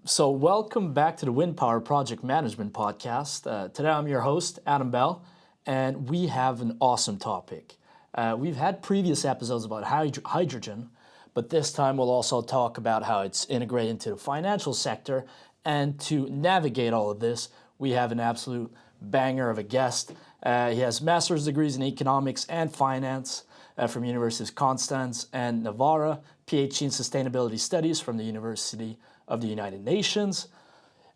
So welcome back to the Wind Power Project Management Podcast. Today I'm your host, Adam Bell, and we have an awesome topic. We've had previous episodes about hydrogen, but this time we'll also talk about how it's integrated into the financial sector. And to navigate all of this, we have an absolute banger of a guest. He has master's degrees in economics and finance from Universities Konstanz and Navarra, PhD in sustainability studies from the University of the United Nations.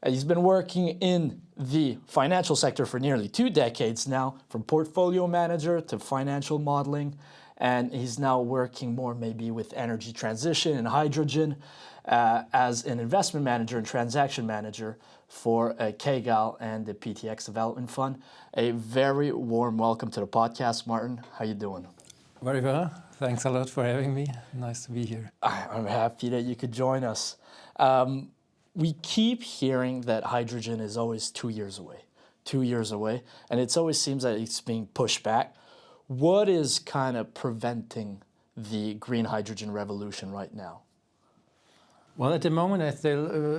He's been working in the financial sector for nearly 2 decades now, from portfolio manager to financial modeling, and he's now working more maybe with energy transition and hydrogen as an investment manager and transaction manager for KGAL and the PTX Development Fund. A very warm welcome to the podcast, Martin. How you doing? Very well. Thanks a lot for having me. Nice to be here. I'm happy that you could join us. We keep hearing that hydrogen is always 2 years away, and it always seems that it's being pushed back. What is kind of preventing the green hydrogen revolution right now? Well, at the moment, I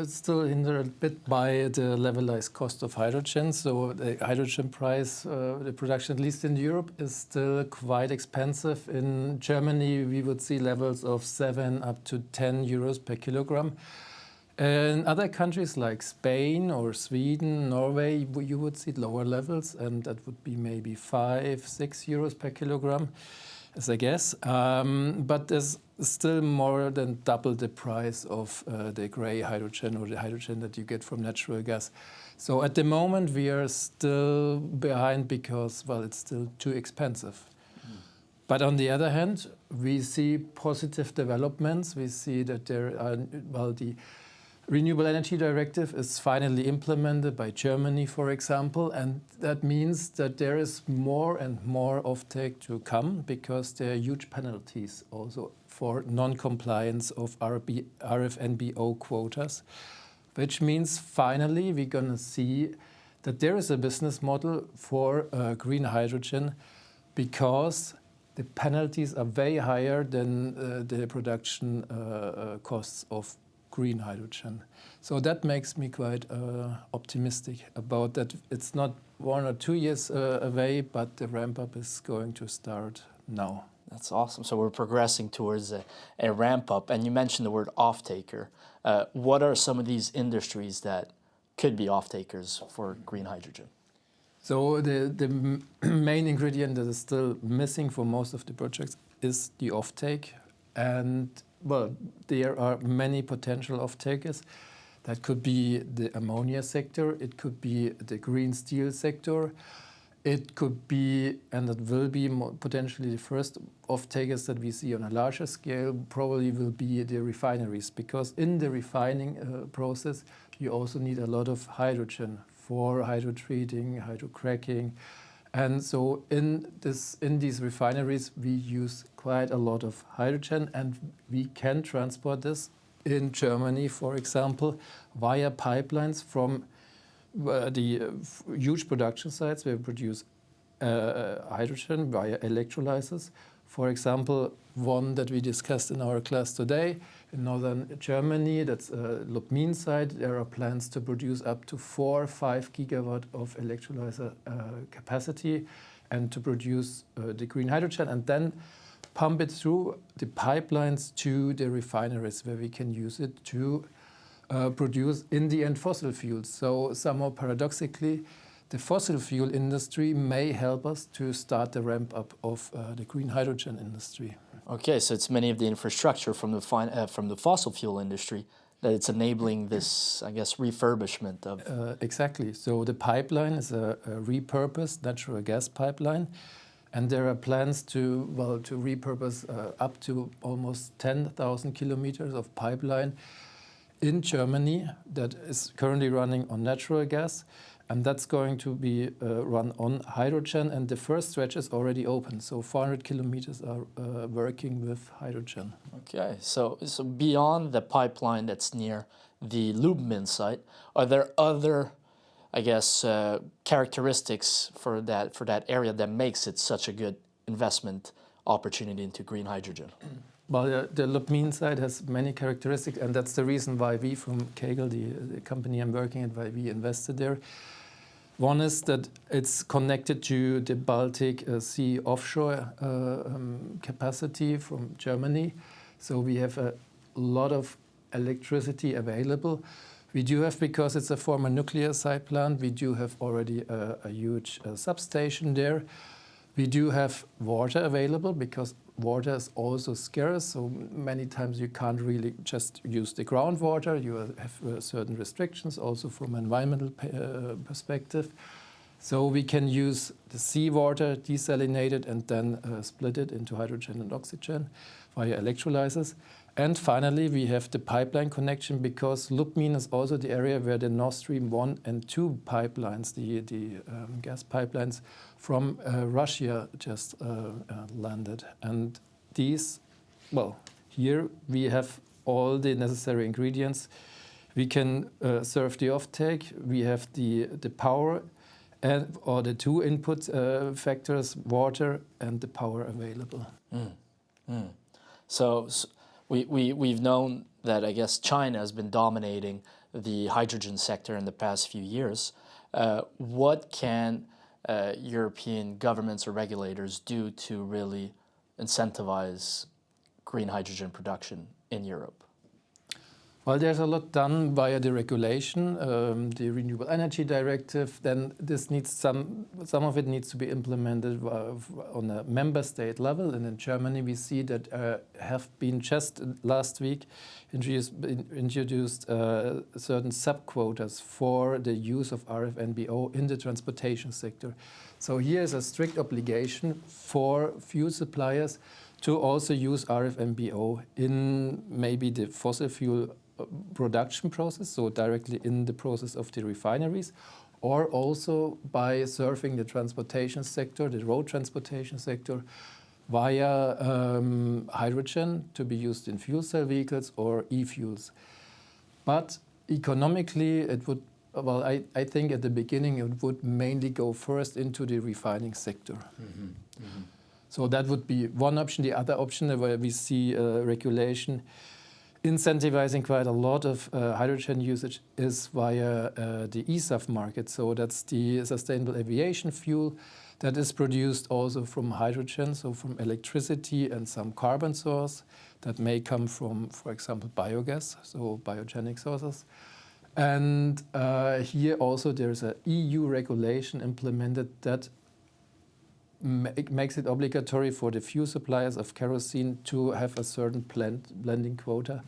still hindered a bit by the levelized cost of hydrogen. So the hydrogen price, the production, at least in Europe, is still quite expensive. In Germany, we would see levels of 7 up to 10 euros per kilogram. In other countries like Spain or Sweden, Norway, you would see lower levels, and that would be maybe 5, 6 euros per kilogram, as I guess. But there's still more than double the price of the grey hydrogen or the hydrogen that you get from natural gas. So at the moment, we are still behind because, well, it's still too expensive. But on the other hand, we see positive developments. We see that there are, well, the Renewable Energy Directive is finally implemented by Germany, for example, and that means that there is more and more offtake to come because there are huge penalties also for non-compliance of RFNBO quotas, which means finally we're going to see that there is a business model for green hydrogen because the penalties are way higher than the production costs of green hydrogen. So that makes me quite optimistic about that. It's not 1 or 2 years away, but the ramp up is going to start now. That's awesome. So we're progressing towards a ramp up, and you mentioned the word off-taker. What are some of these industries that could be off-takers for green hydrogen? So the main ingredient that is still missing for most of the projects is the off-take, and well, there are many potential off-takers. That could be the ammonia sector, it could be the green steel sector, it could be, and it will be potentially the first off-takers that we see on a larger scale, probably will be the refineries, because in the refining process, you also need a lot of hydrogen for hydrotreating, hydrocracking. And so in these refineries, we use quite a lot of hydrogen, and we can transport this in Germany, for example, via pipelines from the huge production sites where we produce hydrogen via electrolyzers. For example, one that we discussed in our class today in northern Germany, that's Lubmin site. There are plans to produce up to 4 or 5 gigawatt of electrolyzer capacity and to produce the green hydrogen and then pump it through the pipelines to the refineries where we can use it to produce in the end fossil fuels. So somehow paradoxically, the fossil fuel industry may help us to start the ramp up of the green hydrogen industry. Okay, so it's many of the infrastructure from the fossil fuel industry that it's enabling this, I guess, refurbishment of. Exactly. So the pipeline is a repurposed natural gas pipeline, and there are plans to repurpose up to almost 10,000 kilometers of pipeline in Germany that is currently running on natural gas. And that's going to be run on hydrogen, and the first stretch is already open. So 400 kilometers are working with hydrogen. Okay, so beyond the pipeline that's near the Lubmin site, are there other, I guess, characteristics for that area that makes it such a good investment opportunity into green hydrogen? Well, the Lubmin site has many characteristics, and that's the reason why we from Kegel, the company I'm working at, why we invested there. One is that it's connected to the Baltic Sea offshore capacity from Germany. So we have a lot of electricity available. We do have, because it's a former nuclear site plant, we do have already a huge substation there. We do have water available because water is also scarce. So many times you can't really just use the groundwater. You have certain restrictions also from an environmental perspective. So we can use the seawater, desalinate it, and then split it into hydrogen and oxygen via electrolyzers. And finally, we have the pipeline connection, because Lubmin is also the area where the Nord Stream 1 and 2 pipelines, the gas pipelines from Russia just landed. And these, well, here we have all the necessary ingredients. We can serve the offtake. We have the power, or the two input factors, water and the power available. So we've known that, I guess, China has been dominating the hydrogen sector in the past few years. What can European governments or regulators do to really incentivize green hydrogen production in Europe? Well, there's a lot done via the regulation, the Renewable Energy Directive. Then this needs some of it needs to be implemented on a member state level. And in Germany, we see that have been just last week introduced certain sub-quotas for the use of RFNBO in the transportation sector. So here is a strict obligation for fuel suppliers to also use RFNBO in maybe the fossil fuel production process, so directly in the process of the refineries, or also by serving the transportation sector, the road transportation sector, via hydrogen to be used in fuel cell vehicles or e-fuels. But economically, it would, well, I think at the beginning it would mainly go first into the refining sector. So that would be one option. The other option where we see regulation incentivizing quite a lot of hydrogen usage is via the eSAF market. So that's the sustainable aviation fuel that is produced also from hydrogen, so from electricity and some carbon source that may come from, for example, biogas, so biogenic sources. And here also there's an EU regulation implemented that makes it obligatory for the fuel suppliers of kerosene to have a certain blending quota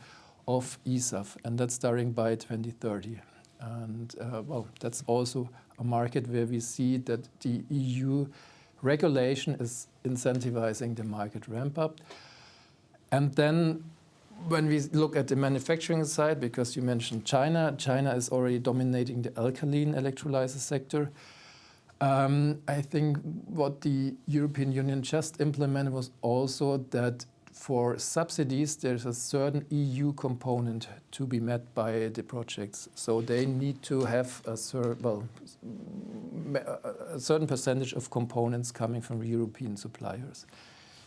of eSAF, and that's starting by 2030. And well, that's also a market where we see that the EU regulation is incentivizing the market ramp up. And then when we look at the manufacturing side, because you mentioned China, China is already dominating the alkaline electrolyzer sector. I think what the European Union just implemented was also that for subsidies, there's a certain EU component to be met by the projects. So they need to have a certain percentage of components coming from European suppliers.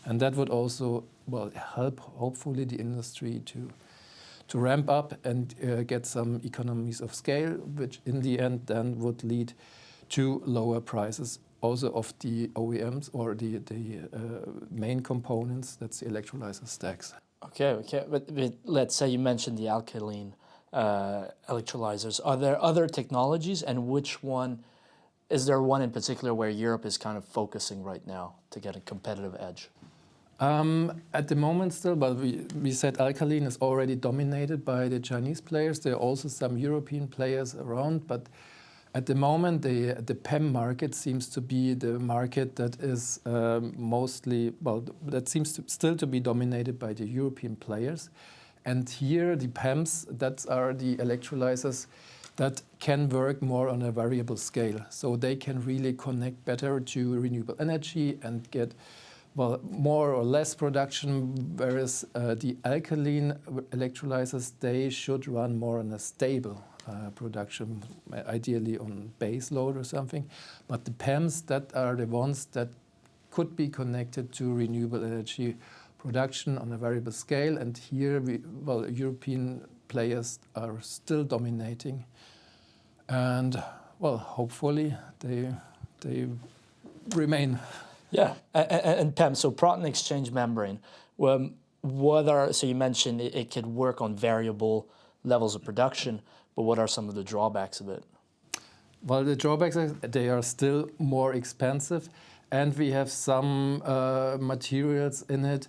And that would also, well, help, hopefully, the industry to ramp up and get some economies of scale, which in the end then would lead to lower prices also of the OEMs or the main components, that's the electrolyzer stacks. Okay. But let's say you mentioned the alkaline electrolyzers. Are there other technologies, and which one, is there one in particular where Europe is kind of focusing right now to get a competitive edge? At the moment still, but we said alkaline is already dominated by the Chinese players. There are also some European players around, but at the moment, the PEM market seems to be the market that is mostly, well, that seems still to be dominated by the European players. And here, the PEMs, that are the electrolyzers that can work more on a variable scale. So they can really connect better to renewable energy and get, well, more or less production, whereas the alkaline electrolyzers, they should run more on a stable production, ideally on base load or something. But the PEMs, that are the ones that could be connected to renewable energy production on a variable scale. And here, European players are still dominating. And, well, hopefully they remain. Yeah, and Pam, so proton exchange membrane, so you mentioned it could work on variable levels of production, but what are some of the drawbacks of it? Well, the drawbacks are they are still more expensive, and we have some materials in it,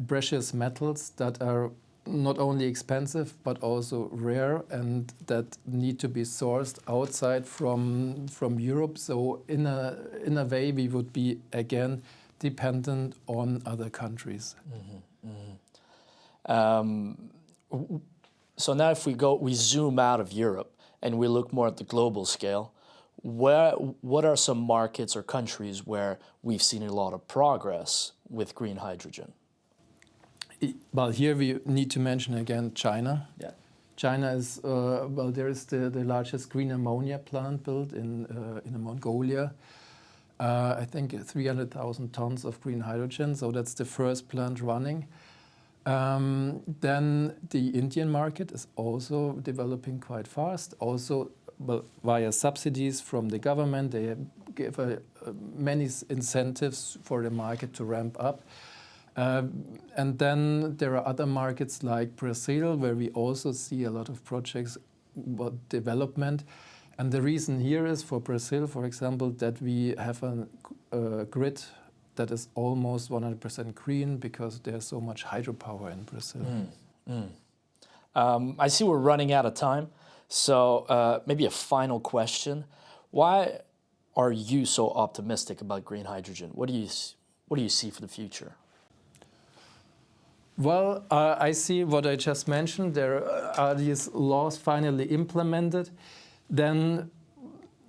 precious metals that are not only expensive but also rare and that need to be sourced outside from Europe. So in a way, we would be again dependent on other countries. So now if we zoom out of Europe and we look more at the global scale, what are some markets or countries where we've seen a lot of progress with green hydrogen? Well, here we need to mention again China. Yeah. China is, there is the largest green ammonia plant built in Mongolia. I think 300,000 tons of green hydrogen, so that's the first plant running. Then the Indian market is also developing quite fast. Also, via subsidies from the government, they give many incentives for the market to ramp up. And then there are other markets like Brazil, where we also see a lot of projects development. And the reason here is for Brazil, for example, that we have a grid that is almost 100% green because there's so much hydropower in Brazil. I see we're running out of time, so maybe a final question. Why are you so optimistic about green hydrogen? What do you see for the future? Well, I see what I just mentioned. There are these laws finally implemented. Then,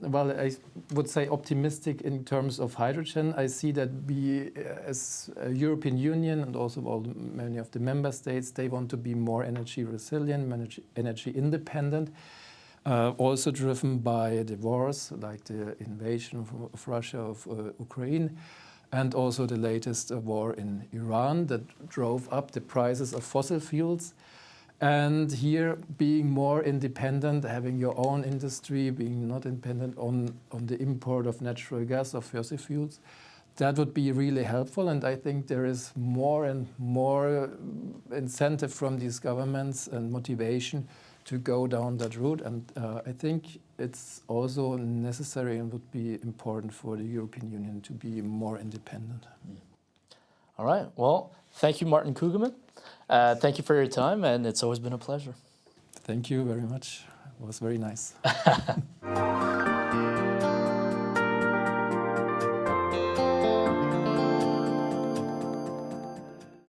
well, I would say optimistic in terms of hydrogen. I see that we, as a European Union and also many of the member states, they want to be more energy resilient, energy independent, also driven by the wars, like the invasion of Russia of Ukraine, and also the latest war in Iran that drove up the prices of fossil fuels. And here, being more independent, having your own industry, being not dependent on the import of natural gas or fossil fuels, that would be really helpful. And I think there is more and more incentive from these governments and motivation to go down that route. And I think it's also necessary and would be important for the European Union to be more independent. All right. Well, thank you, Martin Kügemann. Thank you for your time, and it's always been a pleasure. Thank you very much. It was very nice.